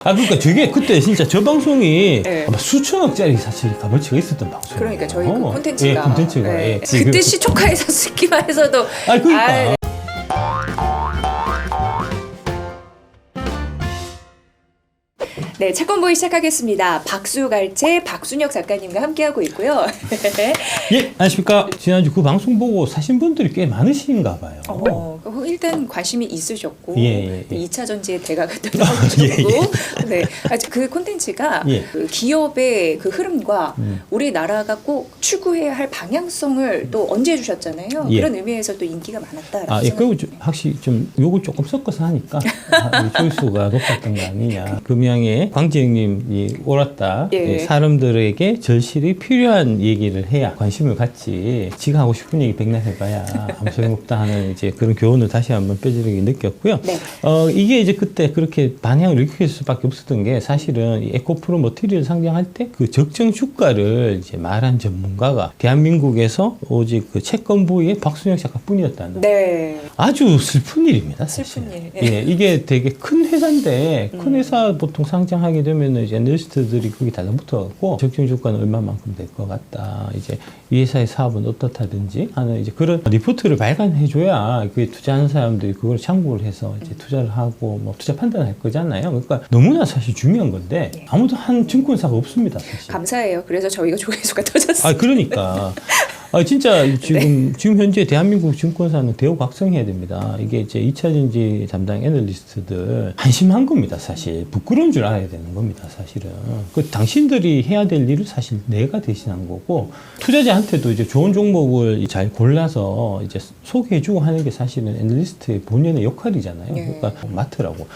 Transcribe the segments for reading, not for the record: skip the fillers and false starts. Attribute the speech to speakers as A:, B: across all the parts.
A: 그러니까 저게 그때 진짜 저 방송이
B: 네.
A: 아마 수천억짜리 사실 값어치가 있었던 방송이에요.
B: 그러니까 저희 그 콘텐츠가.
A: 예, 콘텐츠가.
B: 네.
A: 예.
B: 그때 시초카에서 듣기만 해서도.
A: 그러니까.
B: 네, 채권보이 시작하겠습니다. 박수갈채 박순혁 작가님과 함께하고 있고요.
A: 예, 안녕하십니까. 지난주 그 방송 보고 사신 분들이 꽤 많으신가 봐요.
B: 일단 관심이 있으셨고,
A: 예.
B: 2차 전지의 대가가 또 나오셨고, 네, 그 콘텐츠가
A: 예.
B: 그 기업의 그 흐름과 우리나라가 꼭 추구해야 할 방향성을 또 언제 주셨잖아요.
A: 예.
B: 그런 의미에서 또 인기가 많았다라고
A: 예, 그리고
B: 생각합니다.
A: 확실히 좀 요걸 조금 섞어서 하니까 조회수가 높았던 거 아니냐. 금양에 광지영님이 옳았다.
B: 예.
A: 사람들에게 절실히 필요한 얘기를 해야 관심을 갖지. 지가 하고 싶은 얘기 백날 해봐야 아무 소용없다 하는 이제 그런 교훈을 다시 한번 뼈저리게 느꼈고요.
B: 네.
A: 이게 이제 그때 그렇게 반향을 일으킬 수밖에 없었던 게 사실은 이 에코프로 머티리얼 상장할 때 그 적정 주가를 이제 말한 전문가가 대한민국에서 오직 그 채권 부위의 박순혁 작가뿐이었다는.
B: 네.
A: 아주 슬픈 일입니다. 사실.
B: 슬픈 일.
A: 예, 이게 되게 큰 회사인데 큰 회사 보통 상장하게 되면은 이제 애널리스트들이 거기 달라붙어갖고 적정 주가는 얼마만큼 될 것 같다. 이제 이 회사의 사업은 어떻다든지 하는 이제 그런 리포트를 발간해줘야 그게 투자하는 사람들이 그걸 참고를 해서 이제 투자를 하고 뭐 투자 판단할 거잖아요. 그러니까 너무나 사실 중요한 건데 아무도 한 증권사가 없습니다. 사실.
B: 감사해요. 그래서 저희가 조회수가 터졌어요.
A: 그러니까. 진짜 지금 현재 대한민국 증권사는 대우각성해야 됩니다. 이게 이제 2차 전지 담당 애널리스트들 한심한 겁니다, 사실. 부끄러운 줄 알아야 되는 겁니다, 사실은. 당신들이 해야 될 일을 사실 내가 대신한 거고, 투자자한테도 이제 좋은 종목을 잘 골라서 이제 소개해주고 하는 게 사실은 애널리스트의 본연의 역할이잖아요. 그러니까 맡으라고.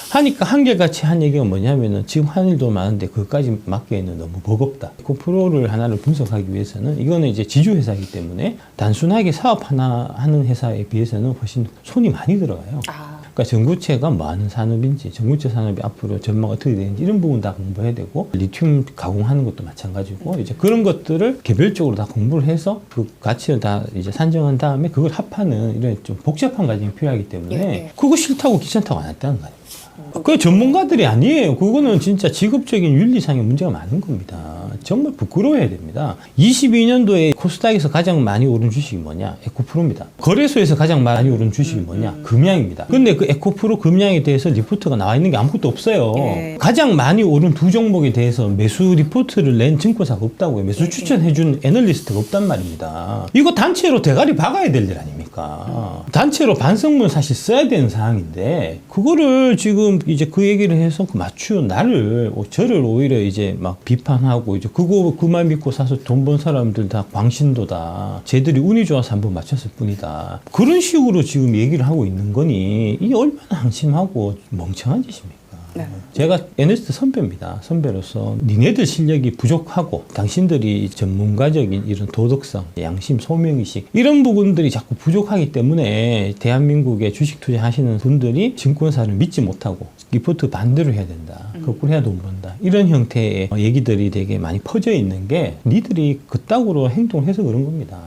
A: 하니까 한결같이 한 얘기가 뭐냐면은 지금 한 일도 많은데 그것까지 맡기에는 너무 버겁다. 에코프로를 하나를 분석하기 위해서는 이거는 이제 지주회사이기 때문에 단순하게 사업 하나 하는 회사에 비해서는 훨씬 손이 많이 들어가요. 그러니까 전구체가 뭐 하는 산업인지, 전구체 산업이 앞으로 전망 어떻게 되는지 이런 부분 다 공부해야 되고, 리튬 가공하는 것도 마찬가지고, 이제 그런 것들을 개별적으로 다 공부를 해서 그 가치를 다 이제 산정한 다음에 그걸 합하는 이런 좀 복잡한 과정이 필요하기 때문에 그거 싫다고 귀찮다고 안 했다는 거 아닙니까? 그 전문가들이 아니에요. 그거는 진짜 직업적인 윤리상의 문제가 많은 겁니다. 정말 부끄러워해야 됩니다. 22년도에 코스닥에서 가장 많이 오른 주식이 뭐냐? 에코프로입니다. 거래소에서 가장 많이 오른 주식이 뭐냐? 금양입니다. 근데 그 에코프로 금양에 대해서 리포트가 나와 있는 게 아무것도 없어요. 가장 많이 오른 두 종목에 대해서 매수 리포트를 낸 증권사가 없다고요. 매수 추천해준 애널리스트가 없단 말입니다. 이거 단체로 대가리 박아야 될 일 아닙니까? 단체로 반성문 사실 써야 되는 상황인데 그거를 지금 이제 그 얘기를 해서 맞추는 저를 오히려 이제 막 비판하고 이제 그말 믿고 사서 돈 번 사람들 다 광신도다. 쟤들이 운이 좋아서 한번 맞췄을 뿐이다. 그런 식으로 지금 얘기를 하고 있는 거니 이게 얼마나 한심하고 멍청한 짓입니까? 제가 애널리스트 선배입니다. 선배로서 니네들 실력이 부족하고 당신들이 전문가적인 이런 도덕성, 양심, 소명의식 이런 부분들이 자꾸 부족하기 때문에 대한민국에 주식 투자하시는 분들이 증권사를 믿지 못하고 리포트 반대로 해야 된다. 거꾸로 해야 돈 번다. 이런 형태의 얘기들이 되게 많이 퍼져 있는 게 니들이 그따구로 행동해서 그런 겁니다.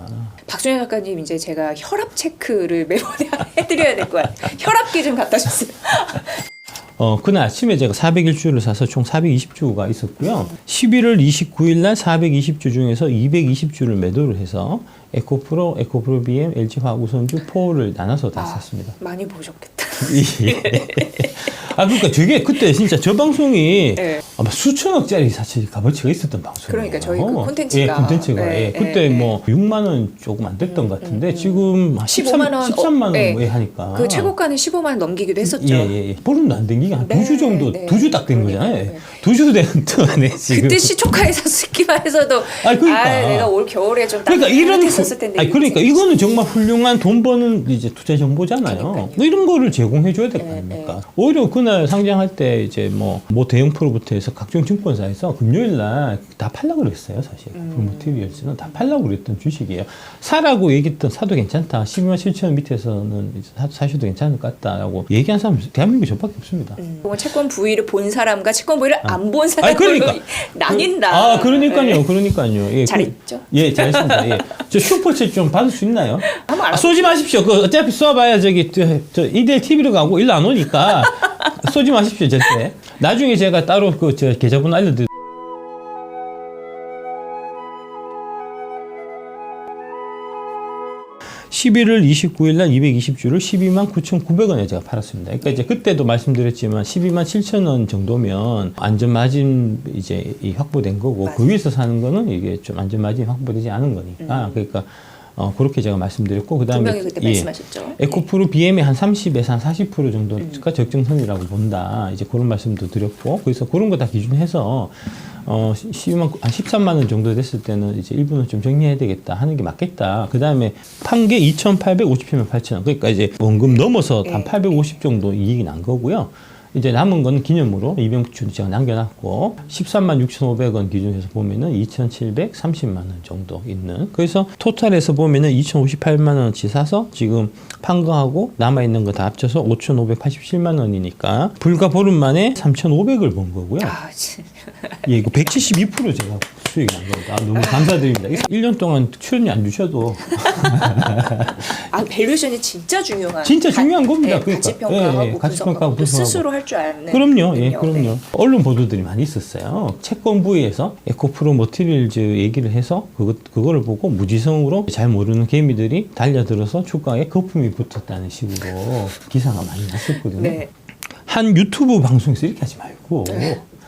B: 박순혁 작가님, 이제 제가 혈압 체크를 매번 해드려야 될 것 같아요. 혈압계 좀 갖다 주세요.
A: 그날 아침에 제가 401주를 사서 총 420주가 있었고요. 11월 29일 날 420주 중에서 220주를 매도를 해서 에코프로 BM, LG화학우선주, 포를 나눠서 다 샀습니다.
B: 많이 보셨겠다.
A: 그러니까 저게 그때 진짜 저 방송이 아마 수천억짜리 사실 값어치가 있었던 방송이에요.
B: 그러니까 저희 그 콘텐츠가.
A: 콘텐츠가. 그때 뭐 6만 원 조금 안 됐던 것 같은데 지금
B: 15만 원,
A: 13만 원에 하니까.
B: 그 최고가는 15만 원 넘기기도 했었죠.
A: 보름도 안 된 게 한 2주 정도, 2주 딱 된 거잖아요. 2주 된 동안에 지금.
B: 그때 시초카에서 듣기만 해서도
A: 그러니까.
B: 내가 올 겨울에 좀
A: 그러니까 이런
B: 했었을 텐데.
A: 그러니까 이거는 정말 훌륭한 돈 버는 이제 투자 정보잖아요. 이런 거를 제공해 줘야 될 거 아닙니까? 오히려 그날 상장할 때 이제 뭐 대형 프로부터 해서 각종 증권사에서 금요일 날 다 팔라고 그랬어요, 사실. 프로모티리얼스는 다 팔라고 그랬던 주식이에요. 사라고 얘기했던 사도 괜찮다. 12만 7천 원 밑에서는 사셔도 괜찮을 것 같다라고 얘기한 사람 대한민국에 저밖에 없습니다.
B: 채권 부위를 본 사람과 채권 부위를 안 본 사람으로 나뉜다.
A: 그러니까요.
B: 잘했죠?
A: 잘했습니다. 저 슈퍼챗 좀 받을 수 있나요?
B: 한번 알아보세요.
A: 쏘지 마십시오. 어차피 쏴봐야 이델 TV로 가고 일로 안 오니까 쏘지 마십시오, 절대. 나중에 제가 따로 저 계좌번호 알려드릴게요. 11월 29일 날 220주를 12만 9,900원에 제가 팔았습니다. 그러니까 이제 그때도 말씀드렸지만 12만 7천 원 정도면 안전마진 이제 확보된 거고
B: 맞아요.
A: 그 위에서 사는 거는 이게 좀 안전마진이 확보되지 않은 거니까 그러니까 그렇게 제가 말씀드렸고 그다음에
B: 분명히 그때 말씀하셨죠.
A: 에코프로 BM의 한 30에서 한 40% 정도가 적정선이라고 본다. 이제 그런 말씀도 드렸고 그래서 그런 거 다 기준해서 12만, 한 13만 원 정도 됐을 때는 이제 일부는 좀 정리해야 되겠다 하는 게 맞겠다. 그 다음에 판 게 2,850이면 8,000원. 그러니까 이제 원금 넘어서 한 850 정도 이익이 난 거고요. 이제 남은 거는 기념으로 200주를 제가 남겨놨고 13만 6,500원 기준에서 보면은 2,730만 원 정도 있는 그래서 토탈에서 보면은 2,058만 원어치 사서 지금 판 거하고 남아있는 거 다 합쳐서 5,587만 원이니까 불과 보름 만에 3,500을 번 거고요.
B: 아, 진짜.
A: 예, 이거 172% 제가 수익이 난 겁니다. 너무 감사드립니다. 1년 동안 출연료 안 주셔도
B: 아, 밸류션이 진짜 중요한.
A: 진짜 중요한 겁니다.
B: 네,
A: 그러니까.
B: 가치 평가하고
A: 예, 예, 가치 평가하고
B: 또
A: 분석하고.
B: 스스로 할 줄 아는.
A: 그럼요, 예,
B: 거군요.
A: 그럼요.
B: 네.
A: 언론 보도들이 많이 있었어요. 채권 부위에서 에코프로 머티리얼즈 얘기를 해서 그거를 보고 무지성으로 잘 모르는 개미들이 달려들어서 주가에 거품이 붙었다는 식으로 기사가 많이 났었거든요.
B: 네.
A: 한 유튜브 방송에서 이렇게 하지 말고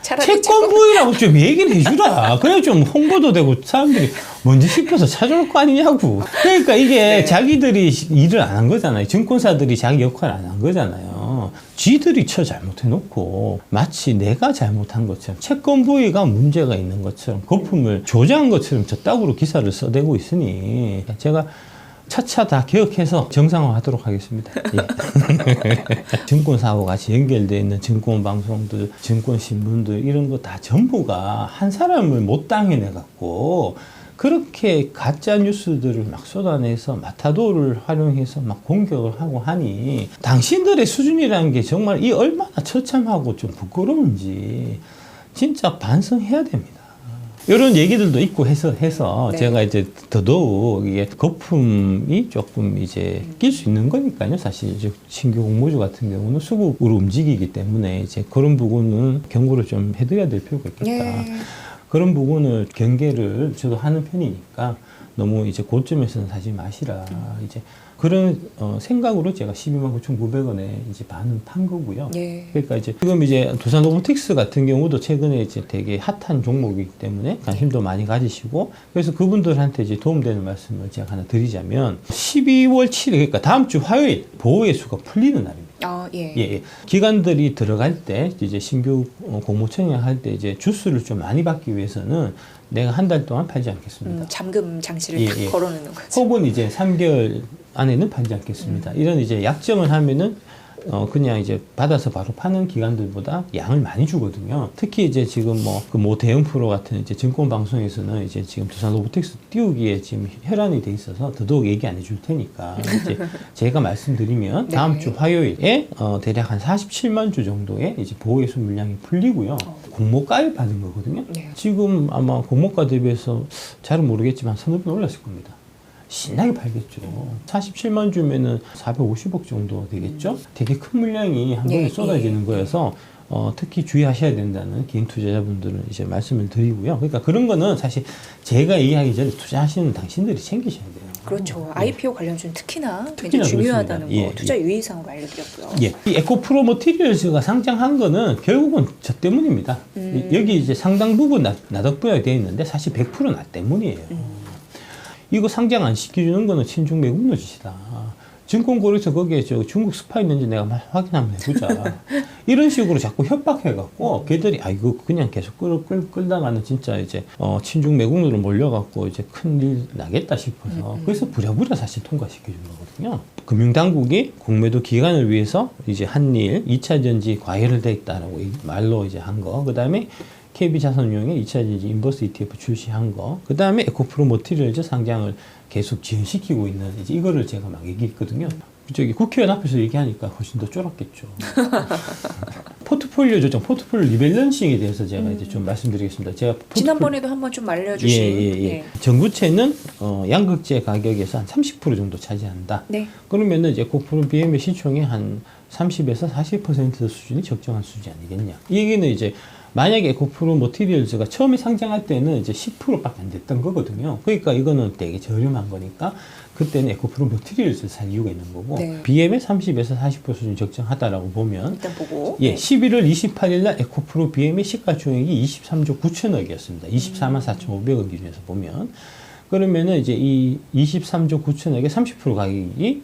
B: 차라리
A: 채권 부위라고 좀 얘기를 해주라. 그래 좀 홍보도 되고 사람들이 뭔지 싶어서 찾아올 거 아니냐고. 그러니까 이게
B: 네.
A: 자기들이 일을 안 한 거잖아요. 증권사들이 자기 역할을 안 한 거잖아요. 쥐들이 잘못해놓고 마치 내가 잘못한 것처럼 채권 부위가 문제가 있는 것처럼 거품을 조장한 것처럼 저따구로 기사를 써대고 있으니 제가 차차 다 개혁해서 정상화하도록 하겠습니다. 예. 증권사하고 같이 연결되어 있는 증권방송들, 증권신문들 이런 거 다 전부가 한 사람을 못 당해내갖고 그렇게 가짜 뉴스들을 막 쏟아내서 마타도를 활용해서 막 공격을 하고 하니 당신들의 수준이라는 게 정말 이 얼마나 처참하고 좀 부끄러운지 진짜 반성해야 됩니다. 이런 얘기들도 있고 해서
B: 네.
A: 제가 이제 더더욱 이게 거품이 조금 이제 낄 수 있는 거니까요. 사실 이제 신규 공모주 같은 경우는 수급으로 움직이기 때문에 이제 그런 부분은 경고를 좀 해드려야 될 필요가 있겠다.
B: 예.
A: 그런 부분을 경계를 저도 하는 편이니까 너무 이제 고점에서는 사지 마시라. 이제 그런 생각으로 제가 12만 9,900원에 이제 반은 판 거고요.
B: 예.
A: 그러니까 이제 지금 이제 두산 로보틱스 같은 경우도 최근에 이제 되게 핫한 종목이기 때문에 관심도 많이 가지시고 그래서 그분들한테 이제 도움되는 말씀을 제가 하나 드리자면 12월 7일 그러니까 다음 주 화요일 보호 예수가 풀리는 날입니다.
B: 아, 예.
A: 예. 기관들이 들어갈 때 이제 신규 공모 청약할 때 이제 주수를 좀 많이 받기 위해서는 내가 한 달 동안 팔지 않겠습니다.
B: 잠금 장치를
A: 예,
B: 딱
A: 예.
B: 걸어놓는 거죠.
A: 혹은 이제 3개월 안에는 팔지 않겠습니다. 이런 이제 약정을 하면은 그냥 이제 받아서 바로 파는 기관들보다 양을 많이 주거든요. 특히 이제 지금 뭐 대형 프로 같은 이제 증권 방송에서는 이제 지금 두산 로보틱스 띄우기에 지금 혈안이 돼 있어서 더더욱 얘기 안 해줄 테니까 이제 제가 말씀드리면
B: 네.
A: 다음 주 화요일에 대략 한 47만 주 정도의 이제 보호예수 물량이 풀리고요. 공모가를 받은 거거든요.
B: 네.
A: 지금 아마 공모가 대비해서 잘은 모르겠지만 서너 번 올랐을 겁니다. 신나게 팔겠죠. 47만 주면은 450억 정도 되겠죠? 되게 큰 물량이 한 번에
B: 네,
A: 쏟아지는
B: 예.
A: 거여서 특히 주의하셔야 된다는 개인 투자자분들은 이제 말씀을 드리고요. 그러니까 그런 거는 사실 제가 얘기하기 전에 투자하시는 당신들이 챙기셔야 돼요.
B: 그렇죠. IPO 관련주는 특히나 굉장히
A: 특히나
B: 중요하다는 거
A: 그렇습니다. 예,
B: 투자 유의사항으로 알려드렸고요.
A: 예. 이 에코프로 머티리얼즈가 상장한 거는 결국은 저 때문입니다. 여기 이제 상당 부분 나 덕분에 되어 있는데 사실 100% 나 때문이에요. 이거 상장 안 시켜주는 거는 친중 매국노 짓이다. 증권거래소 거기에 저 중국 스파 있는지 내가 막 확인 한번 해보자. 이런 식으로 자꾸 협박해갖고 걔들이 이거 그냥 계속 끌다가는 진짜 이제 친중 매국노로 몰려갖고 이제 큰일 나겠다 싶어서 그래서 부랴부랴 사실 통과시켜준 거거든요. 금융당국이 공매도 기간을 위해서 이제 한일 2차 전지 과열을 돼 있다라고 말로 이제 한 거. 그 다음에 KB자산운용에 2차 전지 인버스 ETF 출시한 거. 그 다음에 에코프로 머티리얼즈 상장을 계속 지연시키고 있는 이제 이거를 제가 막 얘기했거든요. 저기 국회의원 앞에서 얘기하니까 훨씬 더 쫄았겠죠. 포트폴리오 조정, 포트폴리오 리밸런싱에 대해서 제가 이제 좀 말씀드리겠습니다. 제가
B: 지난번에도 한번 좀 알려주신.
A: 예. 전구체는 양극재 가격에서 한 30% 정도 차지한다.
B: 네.
A: 그러면은 이제 에코프로 BM의 시총의 한 30에서 40% 수준이 적정한 수준이 아니겠냐. 이 얘기는 이제 만약에 에코프로 머티리얼즈가 처음에 상장할 때는 이제 10%밖에 안 됐던 거거든요. 그러니까 이거는 되게 저렴한 거니까 그때는 에코프로 머티리얼즈를 살 이유가 있는 거고
B: 네.
A: BM의 30에서 40% 수준이 적정하다라고 보면
B: 일단 보고.
A: 예, 11월 28일 날 에코프로 BM의 시가총액이 23조 9천억이었습니다. 24만 4,500원 기준에서 보면 그러면은 이제 이 23조 9천억의 30% 가격이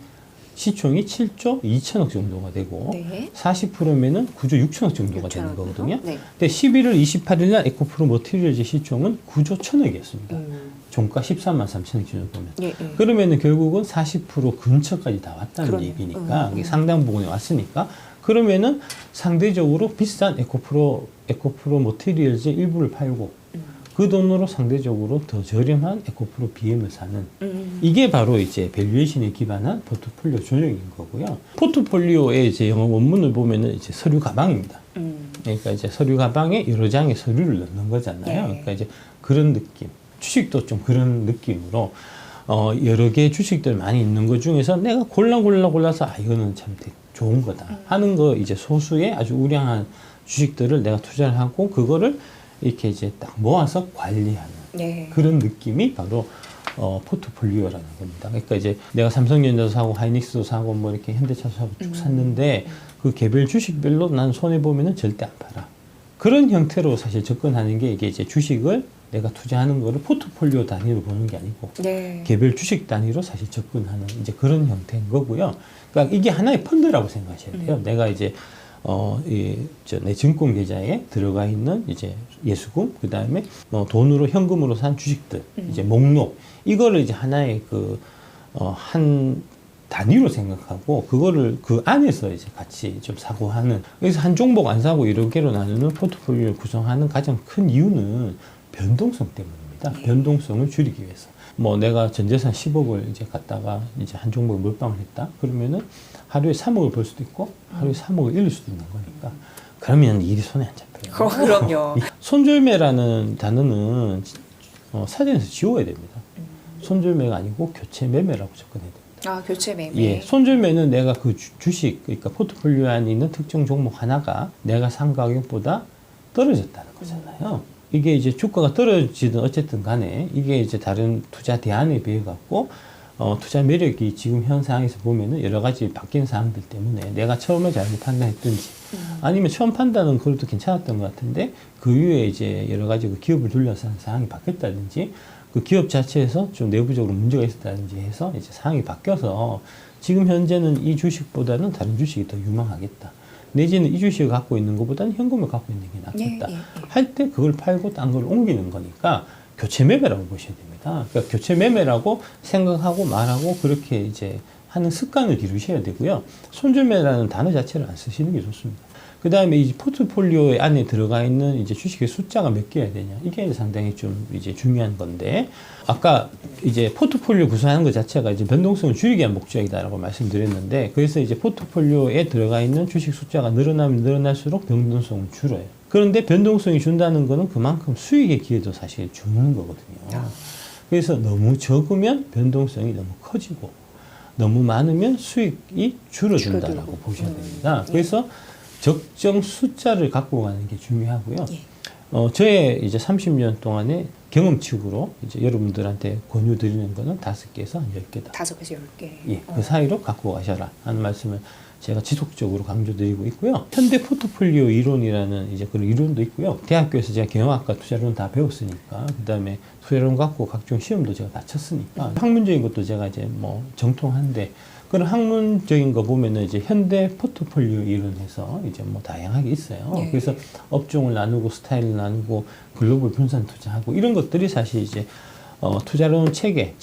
A: 시총이 7조 2천억 정도가 되고
B: 네.
A: 40%면은 9조 6천억 정도가
B: 6천억
A: 되는 거거든요.
B: 네.
A: 근데 11월 28일 날 에코프로 머티리얼즈 시총은 9조 1천억이었습니다. 종가 13만 3천억 기준으로 보면.
B: 예, 예.
A: 그러면은 결국은 40% 근처까지 다 왔다는
B: 그러네요.
A: 얘기니까 이게 상당 부분에 왔으니까 그러면은 상대적으로 비싼 에코프로 머티리얼즈 일부를 팔고 그 돈으로 상대적으로 더 저렴한 에코프로 BM을 사는 이게 바로 이제 밸류에이션에 기반한 포트폴리오 조정인 거고요. 포트폴리오의 이제 영어 원문을 보면은 이제 서류 가방입니다. 그러니까 이제 서류 가방에 여러 장의 서류를 넣는 거잖아요.
B: 네.
A: 그러니까 이제 그런 느낌. 주식도 좀 그런 느낌으로 여러 개의 주식들 많이 있는 것 중에서 내가 골라서 이거는 참 되게 좋은 거다 하는 거 이제 소수의 아주 우량한 주식들을 내가 투자를 하고 그거를 이렇게 이제 딱 모아서 관리하는
B: 네.
A: 그런 느낌이 바로 포트폴리오라는 겁니다. 그러니까 이제 내가 삼성전자도 사고 하이닉스도 사고 뭐 이렇게 현대차도 사고 쭉 샀는데 그 개별 주식별로 난 손해 보면은 절대 안 팔아. 그런 형태로 사실 접근하는 게 이게 이제 주식을 내가 투자하는 거를 포트폴리오 단위로 보는 게 아니고
B: 네.
A: 개별 주식 단위로 사실 접근하는 이제 그런 형태인 거고요. 그러니까 이게 하나의 펀드라고 생각하셔야 돼요. 내가 이제 내 증권 계좌에 들어가 있는 이제 예수금, 그 다음에 돈으로 현금으로 산 주식들, 이제 목록, 이거를 이제 하나의 한 단위로 생각하고, 그거를 그 안에서 이제 같이 좀 사고 하는, 그래서 한 종목 안 사고 여러 개로 나누는 포트폴리오를 구성하는 가장 큰 이유는 변동성 때문입니다. 변동성을 줄이기 위해서. 뭐 내가 전재산 10억을 이제 갖다가 이제 한 종목에 몰빵을 했다? 그러면은 하루에 3억을 벌 수도 있고 하루에 3억을 잃을 수도 있는 거니까 그러면 일이 손에 안 잡혀요.
B: 그럼요.
A: 손절매라는 단어는 사전에서 지워야 됩니다. 손절매가 아니고 교체 매매라고 접근해야 됩니다.
B: 아, 교체 매매.
A: 예, 손절매는 내가 그 주식, 그러니까 포트폴리오 안에 있는 특정 종목 하나가 내가 산 가격보다 떨어졌다는 거잖아요. 이게 이제 주가가 떨어지든 어쨌든 간에 이게 이제 다른 투자 대안에 비해 갖고 투자 매력이 지금 현 상황에서 보면은 여러 가지 바뀐 사항들 때문에 내가 처음에 잘못 판단했든지 아니면 처음 판단은 그래도 괜찮았던 것 같은데 그 이후에 이제 여러 가지 그 기업을 둘러싼 상황이 바뀌었다든지 그 기업 자체에서 좀 내부적으로 문제가 있었다든지 해서 이제 상황이 바뀌어서 지금 현재는 이 주식보다는 다른 주식이 더 유망하겠다. 내지는 이 주식을 갖고 있는 것보다는 현금을 갖고 있는 게 낫겠다.
B: 예.
A: 할 때 그걸 팔고 딴 걸 옮기는 거니까 교체 매매라고 보셔야 됩니다. 그러니까 교체 매매라고 생각하고 말하고 그렇게 이제 하는 습관을 기르셔야 되고요. 손절매라는 단어 자체를 안 쓰시는 게 좋습니다. 그 다음에 이 포트폴리오 안에 들어가 있는 이제 주식의 숫자가 몇 개야 되냐. 이게 상당히 좀 이제 중요한 건데, 아까 이제 포트폴리오 구성하는 것 자체가 이제 변동성을 줄이기 위한 목적이다라고 말씀드렸는데, 그래서 이제 포트폴리오에 들어가 있는 주식 숫자가 늘어나면 늘어날수록 변동성은 줄어요. 그런데 변동성이 준다는 거는 그만큼 수익의 기회도 사실 주는 거거든요. 그래서 너무 적으면 변동성이 너무 커지고, 너무 많으면 수익이 줄어든다라고 보셔야 됩니다. 그래서 적정 숫자를 갖고 가는 게 중요하고요. 저의 이제 30년 동안의 경험칙으로 이제 여러분들한테 권유 드리는 거는 5개에서 한 10개다.
B: 5개에서 10개.
A: 예, 그 사이로 갖고 가셔라 하는 말씀을 제가 지속적으로 강조드리고 있고요. 현대 포트폴리오 이론이라는 이제 그런 이론도 있고요. 대학교에서 제가 경영학과 투자론 다 배웠으니까, 그 다음에 투자론 갖고 각종 시험도 제가 다 쳤으니까, 학문적인 것도 제가 이제 뭐 정통한데, 그런 학문적인 거 보면은 이제 현대 포트폴리오 이론에서 이제 뭐 다양하게 있어요.
B: 네.
A: 그래서 업종을 나누고 스타일을 나누고 글로벌 분산 투자하고 이런 것들이 사실 이제 투자론 체계,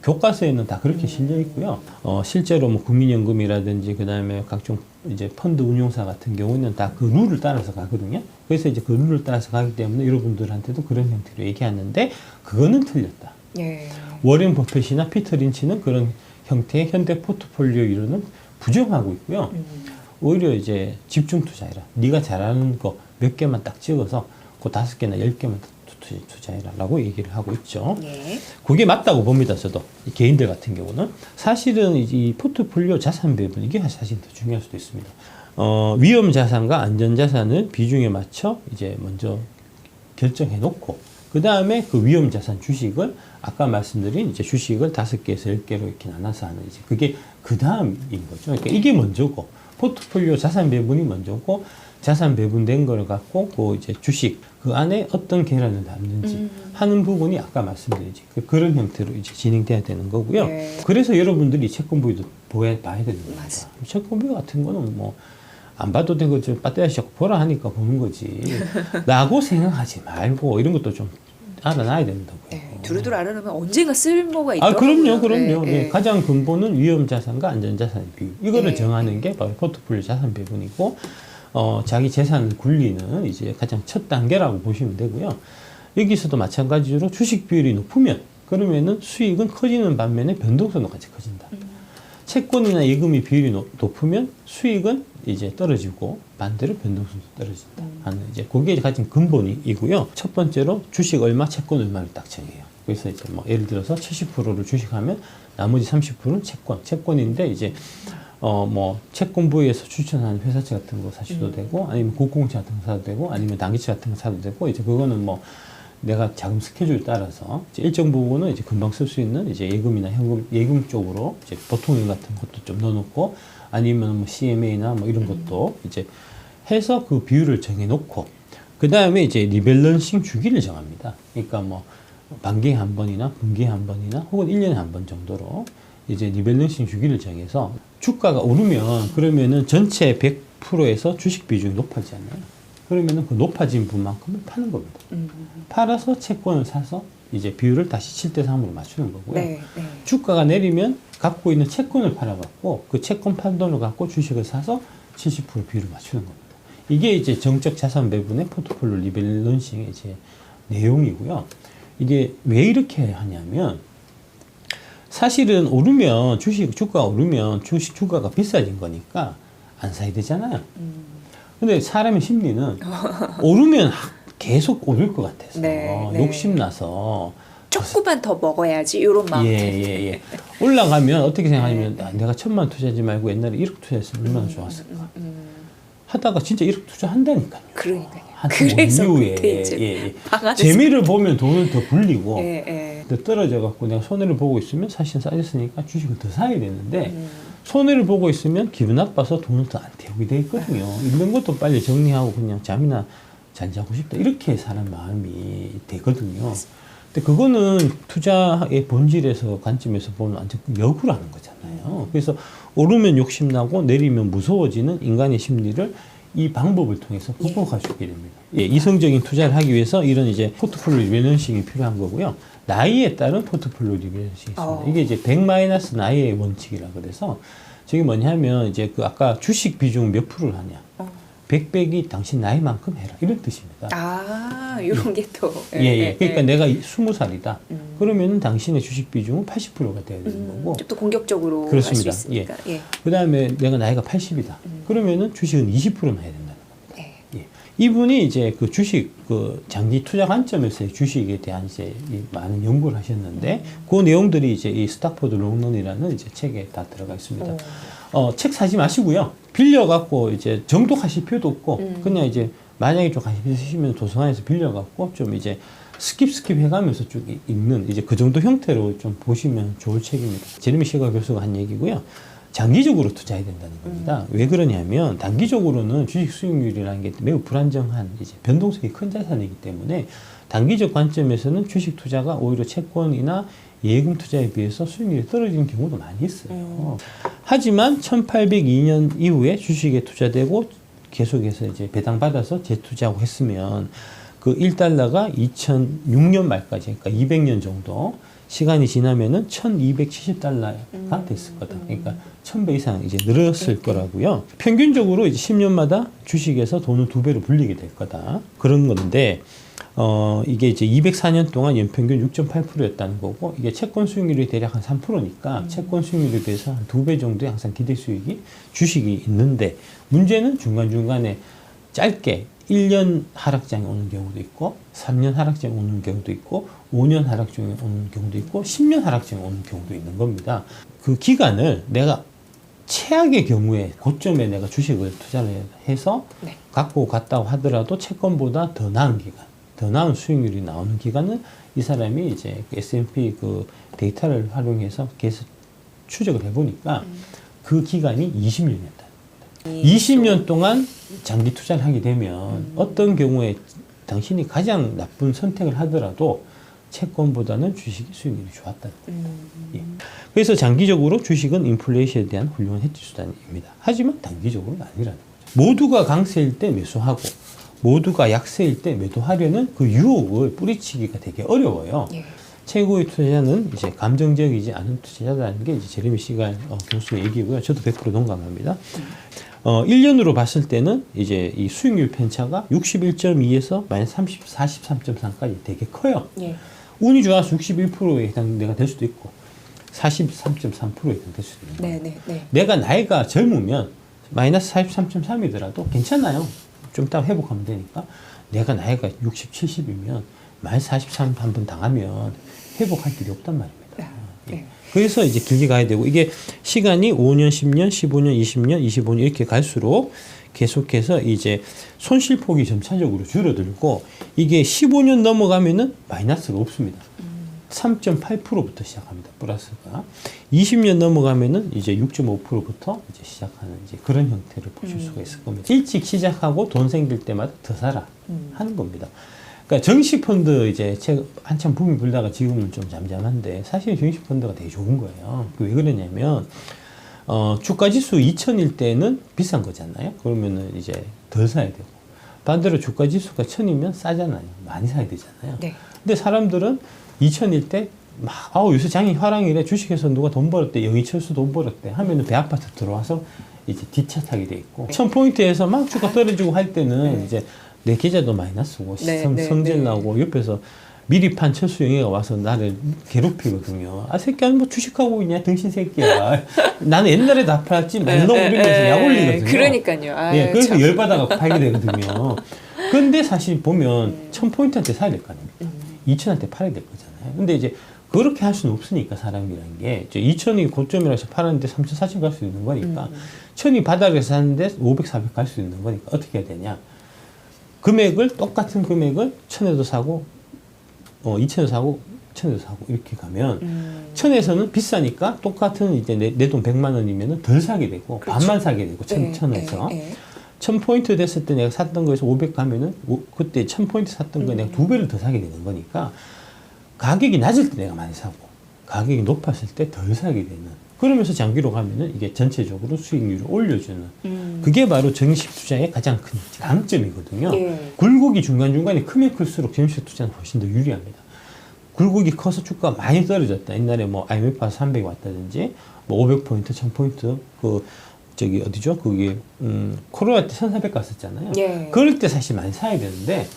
A: 교과서에는 다 그렇게 실려 있고요. 실제로 뭐 국민연금이라든지 그다음에 각종 이제 펀드 운용사 같은 경우는 다 그 룰을 따라서 가거든요. 그래서 이제 그 룰을 따라서 가기 때문에 여러분들한테도 그런 형태로 얘기하는데 그거는 틀렸다.
B: 예.
A: 워렌 버핏이나 피터 린치는 그런 형태의 현대 포트폴리오 이론은 부정하고 있고요. 오히려 이제 집중 투자해라. 네가 잘하는 거 몇 개만 딱 찍어서 그 5개나 10개만 투자해라라고 얘기를 하고 있죠.
B: 네.
A: 그게 맞다고 봅니다. 저도 이 개인들 같은 경우는 사실은 이 포트폴리오 자산 배분 이게 사실 더 중요할 수도 있습니다. 위험 자산과 안전 자산을 비중에 맞춰 이제 먼저 결정해 놓고 그 다음에 그 위험 자산 주식을 아까 말씀드린 이제 주식을 5개에서 10개로 이렇게 나눠서 하는 이제 그게 그 다음인 거죠. 그러니까 이게 먼저고 포트폴리오 자산 배분이 먼저고 자산 배분된 걸 갖고 그 이제 주식 그 안에 어떤 계란을 담는지 하는 부분이 아까 말씀드린 그런 형태로 이제 진행돼야 되는 거고요.
B: 네.
A: 그래서 여러분들이 채권부위도 봐야 되는 겁니다.
B: 맞아.
A: 채권부위 같은 거는 뭐 안 봐도 되고 좀 배터리 자꾸 보라 하니까 보는 거지. 라고 생각하지 말고 이런 것도 좀 알아놔야 된다고요.
B: 네. 두루두루 알아놓으면 언젠가 쓸모가 있더라고요.
A: 그럼요.
B: 네.
A: 예, 가장 근본은 위험 자산과 안전 자산의 비율. 이거를
B: 네.
A: 정하는 게 바로 포트폴리오 자산 배분이고, 자기 재산을 굴리는 이제 가장 첫 단계라고 보시면 되고요. 여기서도 마찬가지로 주식 비율이 높으면 그러면은 수익은 커지는 반면에 변동성도 같이 커진다. 채권이나 예금이 비율이 높으면 수익은 이제 떨어지고 반대로 변동성도 떨어진다 하는 이제 그게 가진 근본이고요. 첫 번째로 주식 얼마, 채권 얼마를 딱 정해요. 그래서 이제 뭐 예를 들어서 70%를 주식하면 나머지 30%는 채권인데 이제 뭐 채권부에서 추천하는 회사채 같은 거 사셔도 되고 아니면 국공채 같은 거 사도 되고 아니면 단기채 같은 거 사도 되고 이제 그거는 뭐 내가 자금 스케줄에 따라서 이제 일정 부분은 이제 금방 쓸 수 있는 이제 예금이나 현금, 예금 쪽으로 이제 보통금 같은 것도 좀 넣어놓고 아니면 뭐 CMA나 뭐 이런 것도 이제 해서 그 비율을 정해놓고 그 다음에 이제 리밸런싱 주기를 정합니다. 그러니까 뭐 반기에 한 번이나 분기에 한 번이나 혹은 1년에 한 번 정도로 이제 리밸런싱 주기를 정해서 주가가 오르면 그러면은 전체 100%에서 주식 비중이 높아지잖아요. 그러면은 그 높아진 분만큼을 파는 겁니다. 팔아서 채권을 사서 이제 비율을 다시 7대3으로 맞추는 거고요.
B: 네.
A: 주가가 내리면 갖고 있는 채권을 팔아갖고 그 채권 판돈을 갖고 주식을 사서 70% 비율을 맞추는 겁니다. 이게 이제 정적 자산 배분의 포트폴리오 리밸런싱의 이제 내용이고요. 이게 왜 이렇게 하냐면 사실은 오르면 주가가 오르면 주가가 비싸진 거니까 안 사야 되잖아요. 근데 사람의 심리는 오르면 계속 오를 것 같아서 욕심나서
B: 조금만 더 먹어야지 이런 마음.
A: 예. 올라가면 어떻게 생각하냐면 내가 1,000만 투자하지 말고 옛날에 1억 투자했으면 얼마나 좋았을까. 하다가 진짜 1억 투자한다니까요.
B: 그러니까요.
A: 한참
B: 그래서
A: 이후에 재미를 보면 돈을 더 불리고
B: 예.
A: 더 떨어져 갖고 내가 손해를 보고 있으면 사실 싸졌으니까 주식을 더 사야 되는데 손해를 보고 있으면 기분 나빠서 돈을 더 안 태우게 돼 있거든요. 있는 것도 빨리 정리하고 그냥 잠이나 잘 자고 싶다 이렇게 사는 마음이 되거든요. 근데 그거는 투자의 본질에서 관점에서 보면 완전 역으로 하는 거잖아요. 그래서 오르면 욕심나고 내리면 무서워지는 인간의 심리를 이 방법을 통해서 극복할 수 있게 됩니다. 예, 이성적인 투자를 하기 위해서 이런 이제 포트폴리오 리밸런싱이 필요한 거고요. 나이에 따른 포트폴리오 리밸런싱이 있습니다. 이게 이제 100- 나이의 원칙이라 그래서 저게 뭐냐면 이제 그 아까 주식 비중 몇 프로를 하냐. 100 빼기 당신 나이만큼 해라. 이런 뜻입니다.
B: 이런 게 또.
A: 예. 그러니까 내가 20살이다. 그러면 당신의 주식 비중은 80%가 돼야 되는 거고.
B: 좀 더 공격적으로
A: 그렇습니다.
B: 할 수 있으니까. 예.
A: 그 다음에 내가 나이가 80이다. 그러면은 주식은 20%만 해야 된다는 겁니다. 예. 이분이 이제 그 주식, 그 장기 투자 관점에서의 주식에 대한 이제 많은 연구를 하셨는데, 그 내용들이 이제 이 스타포드 롱런이라는 이제 책에 다 들어가 있습니다. 책 사지 마시고요. 빌려갖고 이제 정독하실 필요도 없고, 그냥 이제 만약에 좀 관심 있으시면 도서관에서 빌려갖고 좀 이제 스킵 해가면서 쭉 읽는 이제 그 정도 형태로 좀 보시면 좋을 책입니다. 제레미 시거 교수가 한 얘기고요. 장기적으로 투자해야 된다는 겁니다. 왜 그러냐면 단기적으로는 주식 수익률이라는 게 매우 불안정한 이제 변동성이 큰 자산이기 때문에 단기적 관점에서는 주식 투자가 오히려 채권이나 예금 투자에 비해서 수익률이 떨어지는 경우도 많이 있어요. 하지만 1802년 이후에 주식에 투자되고 계속해서 이제 배당받아서 재투자하고 했으면 그 1달러가 2006년 말까지, 그러니까 200년 정도 시간이 지나면은 1270달러가 됐을 거다. 그러니까 1000배 이상 이제 늘었을 거라고요. 평균적으로 이제 10년마다 주식에서 돈을 2배로 불리게 될 거다. 그런 건데, 이게 이제 204년 동안 연평균 6.8%였다는 거고, 이게 채권 수익률이 대략 한 3%니까 채권 수익률에 비해서 한 2배 정도의 항상 기대 수익이 주식이 있는데, 문제는 중간중간에 짧게 1년 하락장이 오는 경우도 있고 3년 하락장이 오는 경우도 있고 5년 하락장이 오는 경우도 있고 10년 하락장이 오는 경우도 있는 겁니다. 그 기간을 내가 최악의 경우에 고점에 내가 주식을 투자를 해서
B: 네.
A: 갖고 갔다고 하더라도 채권보다 더 나은 기간, 더 나은 수익률이 나오는 기간은 이 사람이 이제 S&P 그 데이터를 활용해서 계속 추적을 해보니까 그 기간이 20년이었다. 20년 동안 장기 투자를 하게 되면 어떤 경우에 당신이 가장 나쁜 선택을 하더라도 채권보다는 주식이 수익률이 좋았다. 예. 그래서 장기적으로 주식은 인플레이션에 대한 훌륭한 해지 수단입니다. 하지만 단기적으로는 아니라는 거죠. 모두가 강세일 때 매수하고 모두가 약세일 때 매도하려는 그 유혹을 뿌리치기가 되게 어려워요.
B: 예.
A: 최고의 투자자는 이제 감정적이지 않은 투자자라는 게 이제 제레미 시갈 교수의 얘기고요. 저도 100% 동감합니다. 1년으로 봤을 때는 이제 이 수익률 편차가 61.2에서 마이너스 43.3까지 되게 커요.
B: 예.
A: 운이 좋아서 61%에 해당 내가 될 수도 있고 43.3%에 해당될 수도 있는 거예요.
B: 네.
A: 내가 나이가 젊으면 마이너스 43.3이더라도 괜찮아요. 좀 이따 회복하면 되니까. 내가 나이가 60, 70이면 마이너스 43 한번 당하면 회복할 길이 없단 말입니다.
B: 네.
A: 그래서 이제 길게 가야 되고 이게 시간이 5년, 10년, 15년, 20년, 25년 이렇게 갈수록 계속해서 이제 손실폭이 점차적으로 줄어들고 이게 15년 넘어가면은 마이너스가 없습니다. 3.8%부터 시작합니다. 플러스가 20년 넘어가면은 이제 6.5%부터 이제 시작하는 이제 그런 형태를 보실 수가 있을 겁니다. 일찍 시작하고 돈 생길 때마다 더 사라 하는 겁니다. 그러니까 정시펀드 이제 한참 붐이 불다가 지금은 좀 잠잠한데 사실 정시펀드가 되게 좋은 거예요. 왜 그러냐면 주가지수 2000일 때는 비싼 거잖아요. 그러면은 이제 덜 사야 되고 반대로 주가지수가 1000이면 싸잖아요. 많이 사야 되잖아요.
B: 네.
A: 근데 사람들은 2000일 때 막 요새 장이 화랑이래 주식에서 누가 돈 벌었대 영희철수 돈 벌었대 하면은 배 아파트 들어와서 이제 뒷차 타게 돼 있고 1000포인트에서 막 주가 떨어지고 할 때는 이제 내 계좌도 마이너스고 성질 나고 옆에서 미리 판 철수 영애가 와서 나를 괴롭히거든요. 아 새끼야 뭐 주식하고 있냐 등신 새끼야. 나는 옛날에 다 팔았지 맨날 우리면서 약 올리거든요.
B: 그러니까요. 아유,
A: 그래서
B: 참.
A: 열받아가 팔게 되거든요. 근데 사실 보면 1000포인트한테 사야 될 거 아닙니까? 2000한테 팔아야 될 거잖아요. 근데 이제 그렇게 할 수는 없으니까 사람이라는 게 2000이 고점이라서 팔았는데 3000, 4000 갈 수 있는 거니까 1000이 바닥에서 샀는데 500, 400 갈 수 있는 거니까 어떻게 해야 되냐? 금액을 똑같은 금액을 1000에도 사고 2000에도 사고 1000에도 사고 이렇게 가면 1000에서는 비싸니까 똑같은 이제 내 돈 100만 원이면은 덜 사게 되고
B: 그렇죠.
A: 반만 사게 되고 1000에서 1000포인트 됐을 때 내가 샀던 거에서 500 가면은 그때 1000포인트 샀던 거 내가 2배를 더 사게 되는 거니까 가격이 낮을 때 내가 많이 사고 가격이 높았을 때 덜 사게 되는 그러면서 장기로 가면은 이게 전체적으로 수익률을 올려주는 그게 바로 정식 투자의 가장 큰 강점이거든요.
B: 예.
A: 굴곡이 중간중간에 크면 클수록 정식 투자는 훨씬 더 유리합니다. 굴곡이 커서 주가가 많이 떨어졌다. 옛날에 뭐 IMF 와서 300 왔다든지 뭐 500포인트, 1000포인트 저기 어디죠? 그게 코로나 때 1400 갔었잖아요.
B: 예.
A: 그럴 때 사실 많이 사야 되는데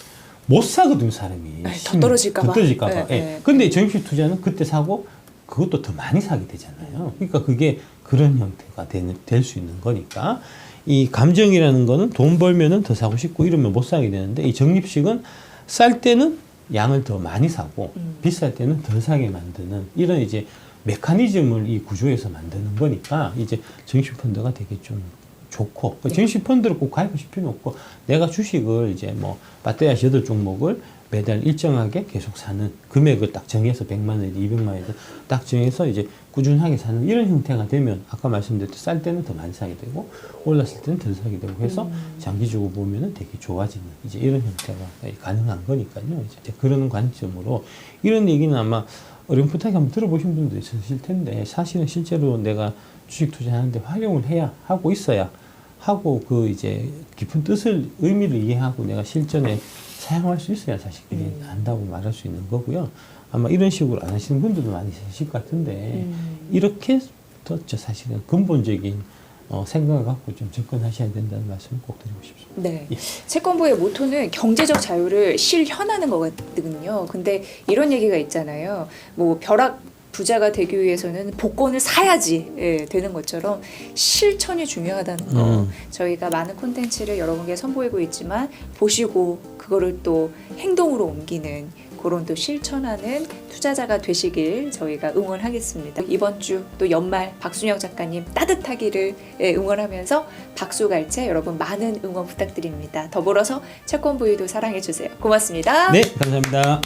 A: 못 사거든요, 사람이.
B: 더 떨어질까 봐.
A: 더 떨어질까 봐.
B: 예,
A: 예.
B: 예.
A: 근데 정식 투자는 그때 사고 그것도 더 많이 사게 되잖아요. 그러니까 그게 그런 형태가 될 수 있는 거니까 이 감정이라는 거는 돈 벌면은 더 사고 싶고 이러면 못 사게 되는데 이 적립식은 쌀 때는 양을 더 많이 사고 비쌀 때는 덜 사게 만드는 이런 이제 메커니즘을 이 구조에서 만드는 거니까 이제 정식펀드가 되게 좀 좋고 정식펀드를 꼭 가입하실 필요는 없고 내가 주식을 이제 뭐 빠떼야시 8종목을 매달 일정하게 계속 사는 금액을 딱 정해서 100만 원이든 200만 원이든 딱 정해서 이제 꾸준하게 사는 이런 형태가 되면 아까 말씀드렸듯이 쌀 때는 더 많이 사게 되고 올랐을 때는 덜 사게 되고 해서 장기적으로 보면은 되게 좋아지는 이제 이런 형태가 가능한 거니까요. 이제 그런 관점으로 이런 얘기는 아마 어렴풋하게 한번 들어보신 분도 있으실 텐데 사실은 실제로 내가 주식 투자하는데 활용을 해야 하고 있어야 하고 그 이제 깊은 뜻을 의미를 이해하고 내가 실전에 사용할 수 있어야 사실 그게 안다고 말할 수 있는 거고요. 아마 이런 식으로 안 하시는 분들도 많이 계실 것 같은데 이렇게 더 사실은 근본적인 생각을 갖고 좀 접근하셔야 된다는 말씀을 꼭 드리고 싶습니다.
B: 네.
A: 예.
B: 채권부의 모토는 경제적 자유를 실현하는 거거든요. 근데 이런 얘기가 있잖아요. 뭐 벼락 부자가 되기 위해서는 복권을 사야지 되는 것처럼 실천이 중요하다는 거 저희가 많은 콘텐츠를 여러분께 선보이고 있지만 보시고 그거를 또 행동으로 옮기는 그런 또 실천하는 투자자가 되시길 저희가 응원하겠습니다. 이번 주 또 연말 박순영 작가님 따뜻하기를 응원하면서 박수갈채 여러분 많은 응원 부탁드립니다. 더불어서 채권부위도 사랑해주세요. 고맙습니다.
A: 네, 감사합니다.